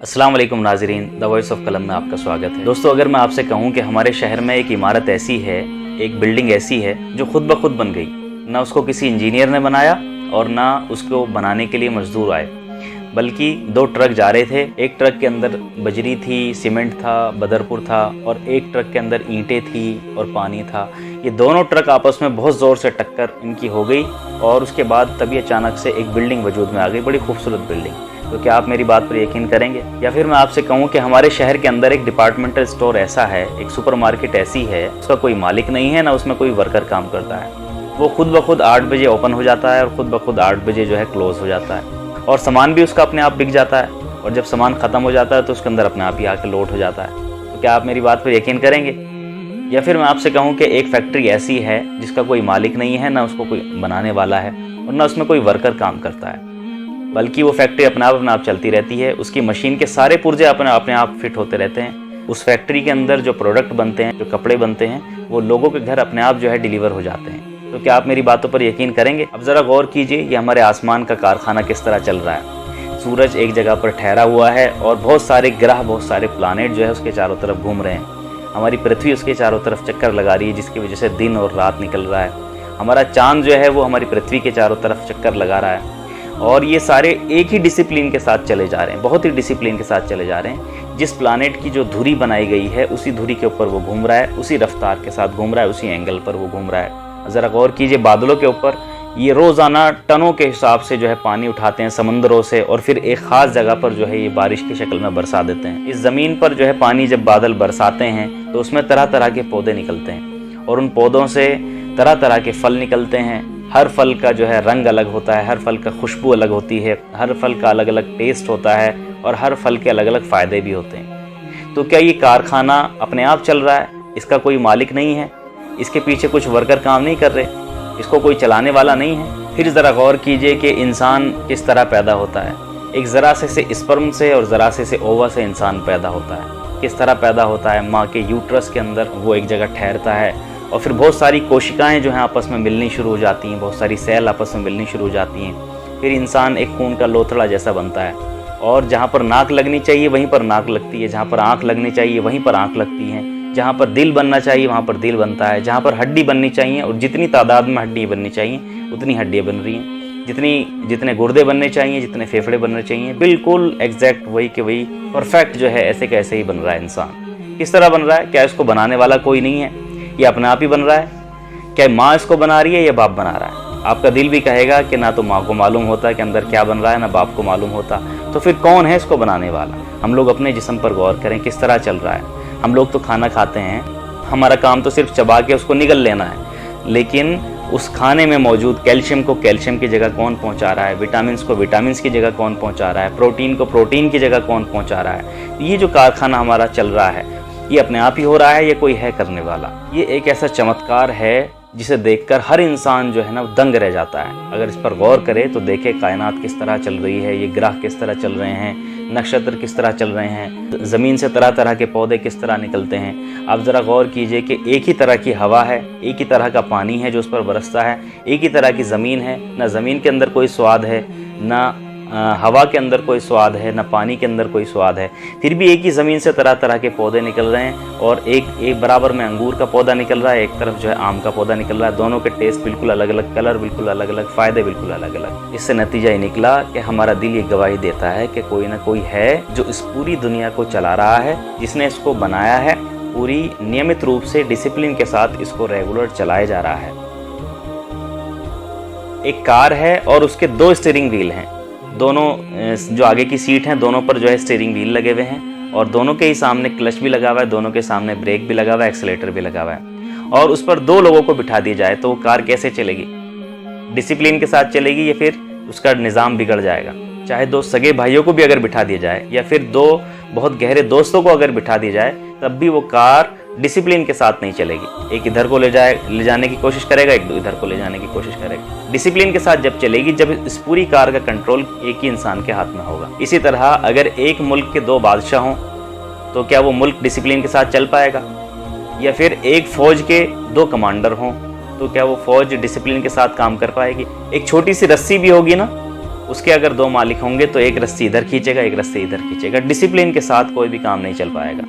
अस्सलाम वालेकुम नाज़रीन, द वॉइस ऑफ कलम में आपका स्वागत है। दोस्तों, अगर मैं आपसे कहूं कि हमारे शहर में एक इमारत ऐसी है, एक बिल्डिंग ऐसी है जो खुद ब खुद बन गई, ना उसको किसी इंजीनियर ने बनाया और ना उसको बनाने के लिए मजदूर आए, बल्कि दो ट्रक जा रहे थे। एक ट्रक के अंदर बजरी थी, सीमेंट था, बदरपुर था, और एक ट्रक के अंदर ईंटें थी और पानी था। ये दोनों ट्रक आपस में बहुत ज़ोर से टक्कर इनकी हो गई और उसके बाद तभी अचानक से एक बिल्डिंग वजूद में आ गई, बड़ी खूबसूरत बिल्डिंग। तो क्या आप मेरी बात पर यकीन करेंगे? या फिर मैं आपसे कहूं कि हमारे शहर के अंदर एक डिपार्टमेंटल स्टोर ऐसा है, एक सुपरमार्केट ऐसी है, उसका कोई मालिक नहीं है, ना उसमें कोई वर्कर काम करता है। वो खुद ब खुद 8 बजे ओपन हो जाता है और खुद ब खुद 8 बजे जो है क्लोज हो जाता है, और सामान भी उसका अपने आप बिक जाता है, और जब सामान ख़त्म हो जाता है तो उसके अंदर अपने आप ही आके लोड हो जाता है। तो क्या आप मेरी बात पर यकीन करेंगे? या फिर मैं आपसे कहूं कि एक फैक्ट्री ऐसी है जिसका कोई मालिक नहीं है, ना उसको कोई बनाने वाला है, और ना उसमें कोई वर्कर काम करता है, बल्कि वो फैक्ट्री अपने आप चलती रहती है। उसकी मशीन के सारे पुर्जे अपने आप फिट होते रहते हैं। उस फैक्ट्री के अंदर जो प्रोडक्ट बनते हैं, जो कपड़े बनते हैं, वो लोगों के घर अपने आप जो है डिलीवर हो जाते हैं। तो क्या आप मेरी बातों पर यकीन करेंगे? अब ज़रा गौर कीजिए, ये हमारे आसमान का कारखाना किस तरह चल रहा है। सूरज एक जगह पर ठहरा हुआ है और बहुत सारे ग्रह, बहुत सारे प्लानेट जो है उसके चारों तरफ घूम रहे हैं। हमारी पृथ्वी उसके चारों तरफ चक्कर लगा रही है, जिसकी वजह से दिन और रात निकल रहा है। हमारा चांद जो है वो हमारी पृथ्वी के चारों तरफ चक्कर लगा रहा है, और ये सारे एक ही डिसिप्लिन के साथ चले जा रहे हैं, बहुत ही डिसिप्लिन के साथ चले जा रहे हैं। जिस प्लानेट की जो धुरी बनाई गई है, उसी धुरी के ऊपर वो घूम रहा है, उसी रफ्तार के साथ घूम रहा है, उसी एंगल पर वो घूम रहा है। ज़रा गौर कीजिए, बादलों के ऊपर ये रोज़ाना टनों के हिसाब से जो है पानी उठाते हैं समंदरों से, और फिर एक ख़ास जगह पर जो है ये बारिश की शक्ल में बरसा देते हैं। इस ज़मीन पर जो है पानी जब बादल बरसाते हैं तो उसमें तरह तरह के पौधे निकलते हैं, और उन पौधों से तरह तरह के फल निकलते हैं। हर फल का जो है रंग अलग होता है, हर फल का खुशबू अलग होती है, हर फल का अलग अलग टेस्ट होता है, और हर फल के अलग अलग फ़ायदे भी होते हैं। तो क्या ये कारखाना अपने आप चल रहा है? इसका कोई मालिक नहीं है, इसके पीछे कुछ वर्कर काम नहीं कर रहे, इसको कोई चलाने वाला नहीं है? फिर ज़रा गौर कीजिए कि इंसान किस तरह पैदा होता है। एक ज़रा से स्पर्म से और ज़रा से ओवा से इंसान पैदा होता है। किस तरह पैदा होता है? माँ के यूट्रस के अंदर वो एक जगह ठहरता है, और फिर बहुत सारी कोशिकाएं जो हैं आपस में मिलनी शुरू हो जाती हैं, बहुत सारी सेल आपस में मिलनी शुरू हो जाती हैं। फिर इंसान एक खून का लोथड़ा जैसा बनता है, और जहाँ पर नाक लगनी चाहिए वहीं पर नाक लगती है, जहाँ पर आँख लगनी चाहिए वहीं पर आँख लगती है, जहाँ पर दिल बनना चाहिए वहाँ पर दिल बनता है, जहाँ पर हड्डी बननी चाहिए और जितनी तादाद में हड्डी बननी चाहिए उतनी हड्डियाँ बन रही हैं, जितने गुर्दे बनने चाहिए, जितने फेफड़े बनने चाहिए, बिल्कुल एग्जैक्ट वही के वही परफेक्ट जो है ऐसे कैसे ही बन रहा है इंसान। किस तरह बन रहा है? क्या इसको बनाने वाला कोई नहीं है? ये अपने आप ही बन रहा है? क्या माँ इसको बना रही है या बाप बना रहा है? आपका दिल भी कहेगा कि ना तो माँ को मालूम होता कि अंदर क्या बन रहा है, ना बाप को मालूम होता। तो फिर कौन है इसको बनाने वाला? हम लोग अपने जिस्म पर गौर करें, किस तरह चल रहा है। हम लोग तो खाना खाते हैं, हमारा काम तो सिर्फ चबा के उसको निगल लेना है, लेकिन उस खाने में मौजूद कैल्शियम को कैल्शियम की जगह कौन पहुंचा रहा है, विटामिन्स को विटामिन्स की जगह कौन पहुंचा रहा है, प्रोटीन को प्रोटीन की जगह कौन पहुंचा रहा है? ये जो कारखाना हमारा चल रहा है, ये अपने आप ही हो रहा है या कोई है करने वाला? ये एक ऐसा चमत्कार है जिसे देखकर हर इंसान जो है ना दंग रह जाता है। अगर इस पर गौर करे तो देखे कायनात किस तरह चल रही है, ये ग्रह किस तरह चल रहे हैं, नक्षत्र किस तरह चल रहे हैं, ज़मीन से तरह तरह के पौधे किस तरह निकलते हैं। आप ज़रा गौर कीजिए कि एक ही तरह की हवा है, एक ही तरह का पानी है जो उस पर बरसता है, एक ही तरह की ज़मीन है, ना ज़मीन के अंदर कोई स्वाद है, ना हवा के अंदर कोई स्वाद है, ना पानी के अंदर कोई स्वाद है। फिर भी एक ही ज़मीन से तरह तरह के पौधे निकल रहे हैं, और एक बराबर में अंगूर का पौधा निकल रहा है, एक तरफ जो है आम का पौधा निकल रहा है। दोनों के टेस्ट बिल्कुल अलग अलग, कलर बिल्कुल अलग अलग, फ़ायदे बिल्कुल अलग अलग। इससे नतीजा ये निकला कि हमारा दिल ये गवाही देता है कि कोई ना कोई है जो इस पूरी दुनिया को चला रहा है, जिसने इसको बनाया है, पूरी नियमित रूप से डिसिप्लिन के साथ इसको रेगुलर चलाया जा रहा है। एक कार है और उसके 2 स्टीयरिंग व्हील हैं, दोनों जो आगे की सीट हैं दोनों पर जो है स्टीयरिंग व्हील लगे हुए हैं, और दोनों के ही सामने क्लच भी लगा हुआ है, दोनों के सामने ब्रेक भी लगा हुआ है, एक्सीलेटर भी लगा हुआ है। और उस पर 2 लोगों को बिठा दिया जाए तो वो कार कैसे चलेगी? डिसिप्लिन के साथ चलेगी या फिर उसका निज़ाम बिगड़ जाएगा? चाहे 2 सगे भाइयों को भी अगर बिठा दिया जाए, या फिर 2 बहुत गहरे दोस्तों को अगर बिठा दिया जाए, तब भी वो कार डिसिप्लिन के साथ नहीं चलेगी। एक इधर को ले जाने की कोशिश करेगा, एक इधर को ले जाने की कोशिश करेगा। डिसिप्लिन के साथ जब चलेगी, जब इस पूरी कार का कंट्रोल एक ही इंसान के हाथ में होगा। इसी तरह अगर एक मुल्क के 2 बादशाह हों तो क्या वो मुल्क डिसिप्लिन के साथ चल पाएगा? या फिर एक फ़ौज के 2 कमांडर हों तो क्या वो फ़ौज डिसिप्लिन के साथ काम कर पाएगी? एक छोटी सी रस्सी भी होगी ना, उसके अगर 2 मालिक होंगे तो एक रस्सी इधर खींचेगा, एक रस्सी इधर खींचेगा। डिसिप्लिन के साथ कोई भी काम नहीं चल पाएगा।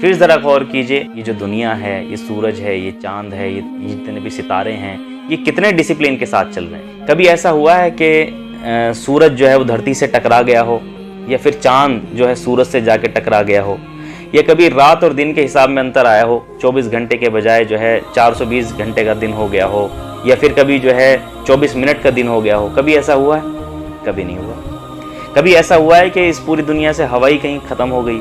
फिर ज़रा गौर कीजिए, ये जो दुनिया है, ये सूरज है, ये चांद है, ये जितने भी सितारे हैं, ये कितने डिसिप्लिन के साथ चल रहे हैं। कभी ऐसा हुआ है कि सूरज जो है वो धरती से टकरा गया हो, या फिर चांद जो है सूरज से जाके टकरा गया हो, या कभी रात और दिन के हिसाब में अंतर आया हो, 24 घंटे के बजाय जो है 420 घंटे का दिन हो गया हो, या फिर कभी जो है 24 मिनट का दिन हो गया हो। कभी ऐसा हुआ है? कभी नहीं हुआ। कभी ऐसा हुआ है कि इस पूरी दुनिया से हवा ही कहीं ख़त्म हो गई?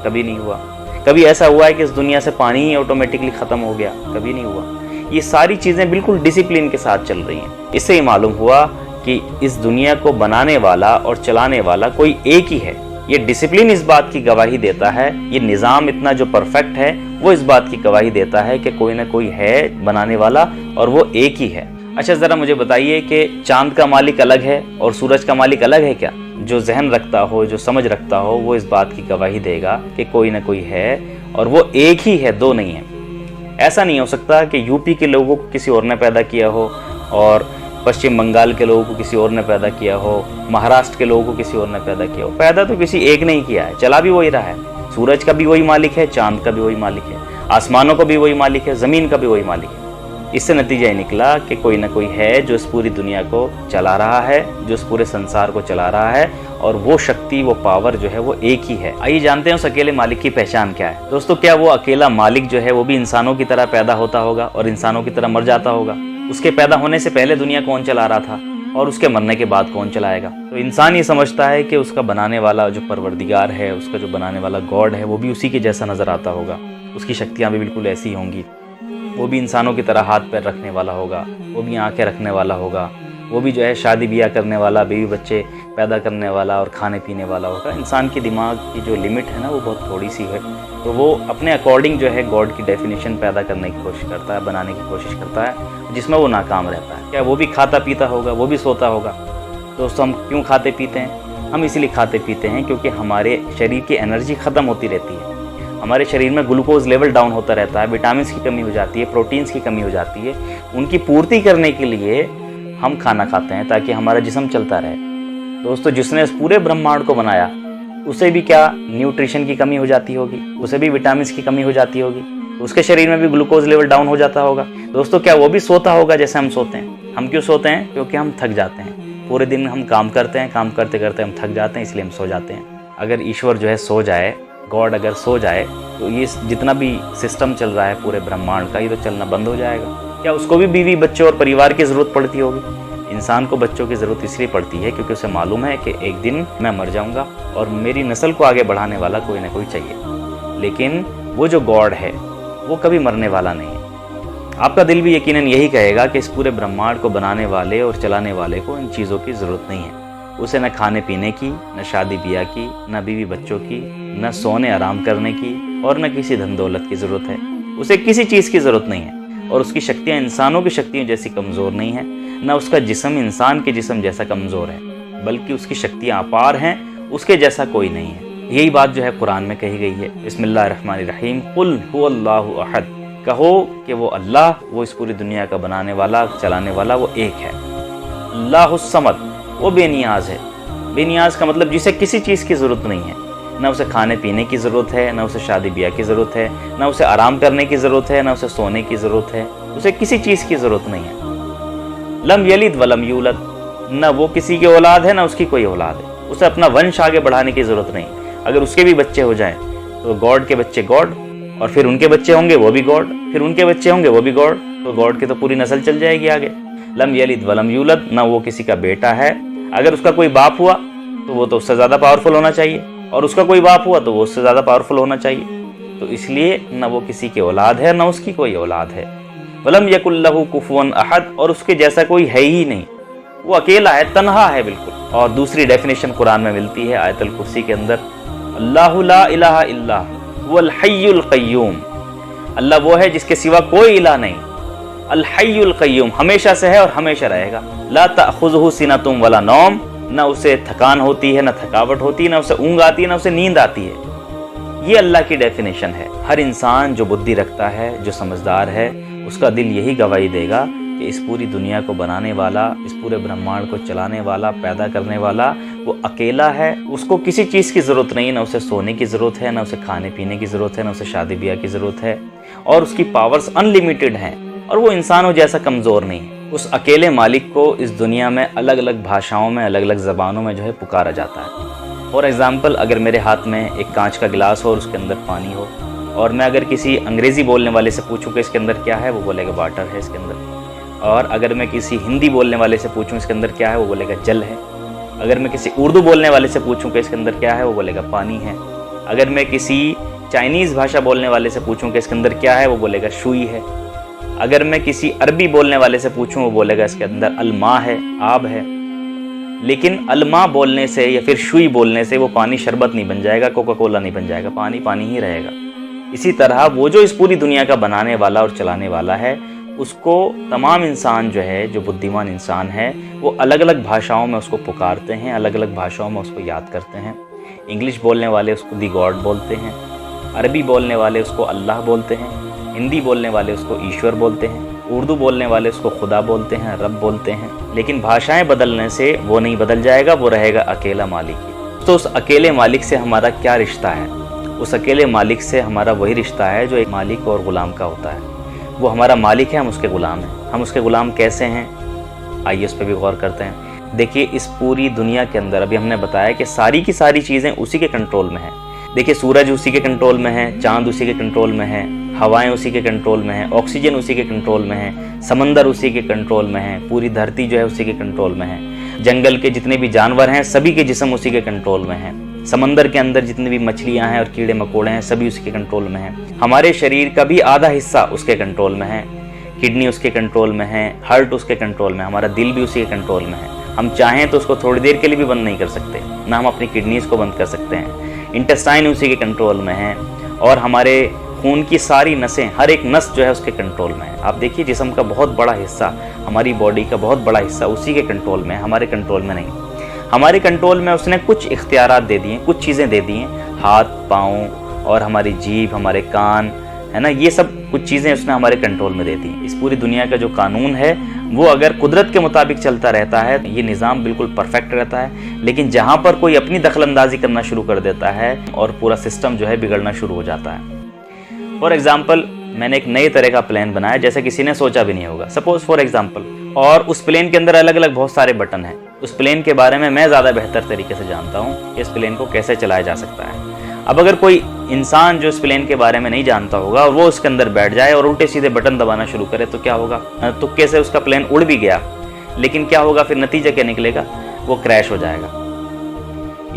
कभी नहीं हुआ। कभी ऐसा हुआ है कि इस दुनिया से पानी ही ऑटोमेटिकली ख़त्म हो गया? कभी नहीं हुआ। ये सारी चीज़ें बिल्कुल डिसिप्लिन के साथ चल रही हैं। इससे ही मालूम हुआ कि इस दुनिया को बनाने वाला और चलाने वाला कोई एक ही है। ये डिसिप्लिन इस बात की गवाही देता है, ये निज़ाम इतना जो परफेक्ट है वो इस बात की गवाही देता है कि कोई ना कोई है बनाने वाला और वो एक ही है। अच्छा, ज़रा मुझे बताइए कि चांद का मालिक अलग है और सूरज का मालिक अलग है क्या? जो जहन रखता हो, जो समझ रखता हो, वो इस बात की गवाही देगा कि कोई ना कोई है और वो एक ही है, 2 नहीं है। ऐसा नहीं हो सकता कि यूपी के लोगों को किसी और ने पैदा किया हो और पश्चिम बंगाल के लोगों को किसी और ने पैदा किया हो, महाराष्ट्र के लोगों को किसी और ने पैदा किया हो। पैदा तो किसी एक ने ही किया है, चला भी वही रहा है। सूरज का भी वही मालिक है, चांद का भी वही मालिक है, आसमानों का भी वही मालिक है, ज़मीन का भी वही मालिक है। इससे नतीजा ये निकला कि कोई ना कोई है जो इस पूरी दुनिया को चला रहा है, जो इस पूरे संसार को चला रहा है, और वो शक्ति, वो पावर जो है वो एक ही है। आइए जानते हैं उस अकेले मालिक की पहचान क्या है। दोस्तों, क्या वो अकेला मालिक जो है वो भी इंसानों की तरह पैदा होता होगा और इंसानों की तरह मर जाता होगा? उसके पैदा होने से पहले दुनिया कौन चला रहा था और उसके मरने के बाद कौन चलाएगा? तो इंसान ये समझता है कि उसका बनाने वाला जो परवरदिगार है, उसका जो बनाने वाला गॉड है, वो भी उसी के जैसा नजर आता होगा। उसकी शक्तियाँ भी बिल्कुल ऐसी होंगी। वो भी इंसानों की तरह हाथ पैर रखने वाला होगा, वो भी आंखें रखने वाला होगा, वो भी जो है शादी ब्याह करने वाला, बीवी बच्चे पैदा करने वाला और खाने पीने वाला होगा। इंसान की दिमाग की जो लिमिट है ना वो बहुत थोड़ी सी है, तो वो अपने अकॉर्डिंग जो है गॉड की डेफिनेशन पैदा करने की कोशिश करता है, बनाने की कोशिश करता है, जिसमें वो नाकाम रहता है। क्या वो भी खाता पीता होगा, वो भी सोता होगा? दोस्तों, हम क्यों खाते पीते हैं? हम इसलिए खाते पीते हैं क्योंकि हमारे शरीर की एनर्जी ख़त्म होती रहती है, हमारे शरीर में ग्लूकोज लेवल डाउन होता रहता है, विटामिन की कमी हो जाती है, प्रोटीन्स की कमी हो जाती है। उनकी पूर्ति करने के लिए हम खाना खाते हैं ताकि हमारा जिस्म चलता रहे। दोस्तों, जिसने इस पूरे ब्रह्मांड को बनाया उसे भी क्या न्यूट्रिशन की कमी हो जाती होगी? उसे भी विटामिन की कमी हो जाती होगी, तो उसके शरीर में भी ग्लूकोज लेवल डाउन हो जाता होगा। दोस्तों, क्या वो भी सोता होगा जैसे हम सोते हैं? हम क्यों सोते हैं? क्योंकि हम थक जाते हैं। पूरे दिन हम काम करते हैं, काम करते करते हम थक जाते हैं, इसलिए हम सो जाते हैं। अगर ईश्वर जो है सो जाए, गॉड अगर सो जाए, तो ये जितना भी सिस्टम चल रहा है पूरे ब्रह्मांड का, ये तो चलना बंद हो जाएगा। क्या उसको भी बीवी बच्चे और परिवार की ज़रूरत पड़ती होगी? इंसान को बच्चों की ज़रूरत इसलिए पड़ती है क्योंकि उसे मालूम है कि एक दिन मैं मर जाऊंगा और मेरी नस्ल को आगे बढ़ाने वाला कोई ना कोई चाहिए। लेकिन वो जो गॉड है वो कभी मरने वाला नहीं है। आपका दिल भी यकीनन यही कहेगा कि इस पूरे ब्रह्मांड को बनाने वाले और चलाने वाले को इन चीज़ों की ज़रूरत नहीं है। उसे न खाने पीने की, न शादी ब्याह की, न बीवी बच्चों की, न सोने आराम करने की, और न किसी धन दौलत की ज़रूरत है। उसे किसी चीज़ की ज़रूरत नहीं है, और उसकी शक्तियाँ इंसानों की शक्तियों जैसी कमज़ोर नहीं है, न उसका जिस्म इंसान के जिस्म जैसा कमज़ोर है, बल्कि उसकी शक्तियाँ अपार हैं, उसके जैसा कोई नहीं है। यही बात जो है कुरान में कही गई है। बिस्मिल्लाहिर्रहमानिर्रहीम, कुल हुवल्लाहु अहद, कहो कि वो अल्लाह, वो इस पूरी दुनिया का बनाने वाला, चलाने वाला, वो एक है। अल्लाहुस समद, वो बेनियाज है। बेनियाज का मतलब जिसे किसी चीज़ की ज़रूरत नहीं है, ना उसे खाने पीने की ज़रूरत है, ना उसे शादी ब्याह की ज़रूरत है, ना उसे आराम करने की ज़रूरत है, ना उसे सोने की ज़रूरत है, उसे किसी चीज़ की ज़रूरत नहीं है। लम यलिद वलम यूलद, ना वो किसी की औलाद है, ना उसकी कोई औलाद है, उसे अपना वंश आगे बढ़ाने की ज़रूरत नहीं। अगर उसके भी बच्चे हो जाएं तो गॉड के बच्चे गॉड, और फिर उनके बच्चे होंगे वो भी गॉड, फिर उनके बच्चे होंगे वो भी गॉड, तो गॉड की तो पूरी नस्ल चल जाएगी आगे। लम यलिद वलम यूलद, ना वो किसी का बेटा है। अगर उसका कोई बाप हुआ तो वो तो उससे ज़्यादा पावरफुल होना चाहिए, और उसका कोई बाप हुआ तो वो उससे ज़्यादा पावरफुल होना चाहिए। तो इसलिए न वो किसी की औलाद है, न उसकी कोई औलाद है। वलम यकुल लहू कुफुवन अहद, और उसके जैसा कोई है ही नहीं, वो अकेला है, तन्हा है बिल्कुल। और दूसरी डेफिनेशन कुरान में मिलती है आयतुल कुर्सी के अंदर, अल्लाहु ला इलाहा इल्ला हुवल हय्युल क़य्यूम, अल्लाह वो है जिसके सिवा कोई इलाह नहीं। अल हय्युल क़य्यूम, हमेशा से है और हमेशा रहेगा। ला तअख़ुज़ुहु सिनतुम वला नौम, न उसे थकान होती है, न थकावट होती है, न उसे ऊँग आती है, न उसे नींद आती है। ये अल्लाह की डेफिनेशन है। हर इंसान जो बुद्धि रखता है, जो समझदार है, उसका दिल यही गवाही देगा कि इस पूरी दुनिया को बनाने वाला, इस पूरे ब्रह्मांड को चलाने वाला, पैदा करने वाला वो अकेला है। उसको किसी चीज़ की ज़रूरत नहीं है, ना उसे सोने की ज़रूरत है, ना उसे खाने पीने की ज़रूरत है, ना उसे शादी ब्याह की ज़रूरत है, और उसकी पावर्स अनलिमिटेड हैं और वो इंसानों जैसा कमज़ोर नहीं है। उस अकेले मालिक को इस दुनिया में अलग अलग भाषाओं में, अलग अलग ज़बानों में जो है पुकारा जाता है। फॉर एग्ज़ाम्पल, अगर मेरे हाथ में एक कांच का गिलास हो और उसके अंदर पानी हो, और मैं अगर किसी अंग्रेज़ी बोलने वाले से पूछूं कि इसके अंदर क्या है, वो बोलेगा वाटर है इसके अंदर। और अगर मैं किसी हिंदी बोलने वाले से पूछूं इसके अंदर क्या है, वो बोलेगा जल है। अगर मैं किसी उर्दू बोलने वाले से पूछूं कि इसके अंदर क्या है, वो बोलेगा पानी है। अगर मैं किसी चाइनीज़ भाषा बोलने वाले से पूछूं कि इसके अंदर क्या है, वो बोलेगा शुई है। अगर मैं किसी अरबी बोलने वाले से पूछूं, वो बोलेगा इसके अंदर अलमा है, आब है। लेकिन अलमा बोलने से या फिर शुई बोलने से वो पानी शरबत नहीं बन जाएगा, कोका कोला नहीं बन जाएगा, पानी पानी ही रहेगा। इसी तरह वो जो इस पूरी दुनिया का बनाने वाला और चलाने वाला है, उसको तमाम इंसान जो है, जो बुद्धिमान इंसान है, वो अलग अलग भाषाओं में उसको पुकारते हैं, अलग अलग भाषाओं में उसको याद करते हैं। इंग्लिश बोलने वाले उसको दी गॉड बोलते हैं, अरबी बोलने वाले उसको अल्लाह बोलते हैं, हिंदी बोलने वाले उसको ईश्वर बोलते हैं, उर्दू बोलने वाले उसको खुदा बोलते हैं, रब बोलते हैं। लेकिन भाषाएं बदलने से वो नहीं बदल जाएगा, वो रहेगा अकेला मालिक। तो उस अकेले मालिक से हमारा क्या रिश्ता है? उस अकेले मालिक से हमारा वही रिश्ता है जो एक मालिक और ग़ुलाम का होता है। वो हमारा मालिक है, हम उसके ग़ुलाम हैं। हम उसके ग़ुलाम कैसे हैं, आइए उस पर भी गौर करते हैं। देखिए, इस पूरी दुनिया के अंदर अभी हमने बताया कि सारी की सारी चीज़ें उसी के कंट्रोल में हैं। देखिए, सूरज उसी के कंट्रोल में है, चाँद उसी के कंट्रोल में है, हवाएं उसी के कंट्रोल में है, ऑक्सीजन उसी के कंट्रोल में है, समंदर उसी के कंट्रोल में है, पूरी धरती जो है उसी के कंट्रोल में है, जंगल के जितने भी जानवर हैं सभी के जिस्म उसी के कंट्रोल में हैं, समंदर के अंदर जितनी भी मछलियां हैं और कीड़े मकोड़े हैं सभी उसके कंट्रोल में हैं। हमारे शरीर का भी आधा हिस्सा उसके कंट्रोल में है, किडनी उसके कंट्रोल में है, हार्ट उसके कंट्रोल में है, हमारा दिल भी उसी के कंट्रोल में है। हम चाहें तो उसको थोड़ी देर के लिए भी बंद नहीं कर सकते, ना हम अपनी किडनीज को बंद कर सकते हैं। इंटेस्टाइन उसी के कंट्रोल में है, और हमारे खून की सारी नसें, हर एक नस जो है उसके कंट्रोल में है। आप देखिए, जिस्म का बहुत बड़ा हिस्सा, हमारी बॉडी का बहुत बड़ा हिस्सा उसी के कंट्रोल में है, हमारे कंट्रोल में नहीं। हमारे कंट्रोल में उसने कुछ इख्तियारात दे दिए, कुछ चीज़ें दे दी हैं, हाथ पाँव और हमारी जीभ, हमारे कान, है ना, ये सब कुछ चीज़ें उसने हमारे कंट्रोल में दे दी। इस पूरी दुनिया का जो कानून है वो अगर कुदरत के मुताबिक चलता रहता है, ये निज़ाम बिल्कुल परफेक्ट रहता है। लेकिन जहाँ पर कोई अपनी दखलंदाजी करना शुरू कर देता है और पूरा सिस्टम जो है बिगड़ना शुरू हो जाता है। फॉर एग्ज़ाम्पल, मैंने एक नए तरह का प्लान बनाया जैसे किसी ने सोचा भी नहीं होगा, सपोज फॉर एग्ज़ाम्पल, और उस प्लेन के अंदर अलग अलग बहुत सारे बटन हैं। उस प्लेन के बारे में मैं ज़्यादा बेहतर तरीके से जानता हूँ कि इस प्लेन को कैसे चलाया जा सकता है। अब अगर कोई इंसान जो इस प्लेन के बारे में नहीं जानता होगा और वो उसके अंदर बैठ जाए और उल्टे सीधे बटन दबाना शुरू करे तो क्या होगा? तुक्के से उसका प्लेन उड़ भी गया, लेकिन क्या होगा फिर? नतीजा क्या निकलेगा? वो क्रैश हो जाएगा।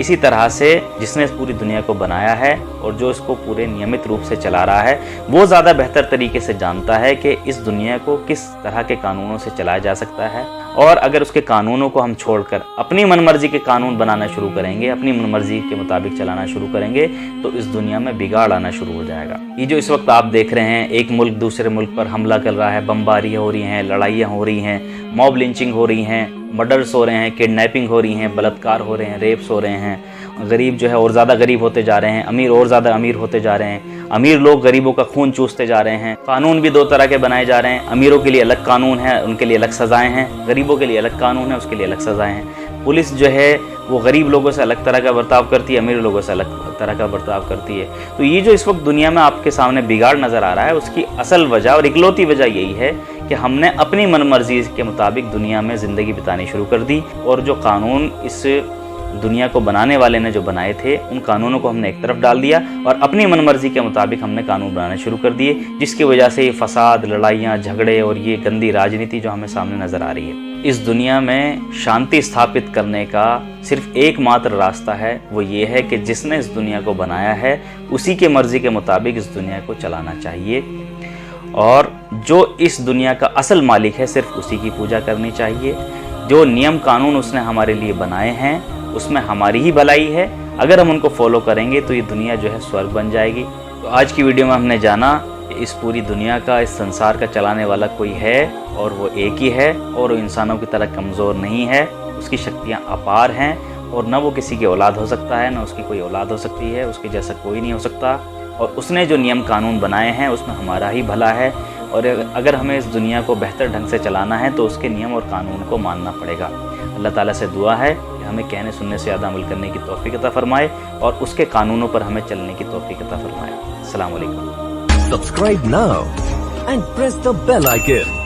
इसी तरह से जिसने इस पूरी दुनिया को बनाया है और जो इसको पूरे नियमित रूप से चला रहा है, वो ज़्यादा बेहतर तरीके से जानता है कि इस दुनिया को किस तरह के कानूनों से चलाया जा सकता है। और अगर उसके कानूनों को हम छोड़कर अपनी मनमर्जी के कानून बनाना शुरू करेंगे, अपनी मनमर्जी के मुताबिक चलाना शुरू करेंगे, तो इस दुनिया में बिगाड़ आना शुरू हो जाएगा। ये जो इस वक्त आप देख रहे हैं, एक मुल्क दूसरे मुल्क पर हमला कर रहा है, बमबारियाँ हो रही हैं, लड़ाइयाँ हो रही हैं, मॉब लिंचिंग हो रही हैं, मर्डर्स हो रहे हैं, किडनैपिंग हो रही हैं, बलात्कार हो रहे हैं, रेप्स हो रहे हैं, गरीब जो है और ज़्यादा गरीब होते जा रहे हैं, अमीर और ज़्यादा अमीर होते जा रहे हैं, अमीर लोग गरीबों का खून चूसते जा रहे हैं। कानून भी दो तरह के बनाए जा रहे हैं, अमीरों के लिए अलग कानून है, उनके लिए अलग सज़ाएं हैं, गरीबों के लिए अलग कानून है, उसके लिए अलग सज़ाएं हैं। पुलिस जो है वो गरीब लोगों से अलग तरह का बर्ताव करती है, अमीर लोगों से अलग तरह का बर्ताव करती है। तो ये जो इस वक्त दुनिया में आपके सामने बिगाड़ नज़र आ रहा है, उसकी असल वजह और इकलौती वजह यही है कि हमने अपनी मनमर्जी के मुताबिक दुनिया में ज़िंदगी बितानी शुरू कर दी, और जो कानून इस दुनिया को बनाने वाले ने जो बनाए थे, उन कानूनों को हमने एक तरफ डाल दिया और अपनी मनमर्जी के मुताबिक हमने कानून बनाने शुरू कर दिए, जिसकी वजह से ये फसाद, लड़ाइयाँ, झगड़े और ये गंदी राजनीति जो हमें सामने नज़र आ रही है। इस दुनिया में शांति स्थापित करने का सिर्फ एकमात्र रास्ता है, वो ये है कि जिसने इस दुनिया को बनाया है उसी के मर्ज़ी के मुताबिक इस दुनिया को चलाना चाहिए, और जो इस दुनिया का असल मालिक है सिर्फ उसी की पूजा करनी चाहिए। जो नियम कानून उसने हमारे लिए बनाए हैं उसमें हमारी ही भलाई है, अगर हम उनको फॉलो करेंगे तो ये दुनिया जो है स्वर्ग बन जाएगी। तो आज की वीडियो में हमने जाना कि इस पूरी दुनिया का, इस संसार का चलाने वाला कोई है, और वो एक ही है, और वो इंसानों की तरह कमज़ोर नहीं है, उसकी शक्तियाँ अपार हैं, और न वो किसी की औलाद हो सकता है, न उसकी कोई औलाद हो सकती है, उसके जैसा कोई नहीं हो सकता। और उसने जो नियम कानून बनाए हैं उसमें हमारा ही भला है, और अगर हमें इस दुनिया को बेहतर ढंग से चलाना है तो उसके नियम और कानून को मानना पड़ेगा। अल्लाह ताला से दुआ है कि हमें कहने सुनने से ज़्यादा अमल करने की तौफीक अता फरमाए और उसके कानूनों पर हमें चलने की तौफीक अता फरमाए। अस्सलाम वालेकुम। Subscribe now and press the bell icon.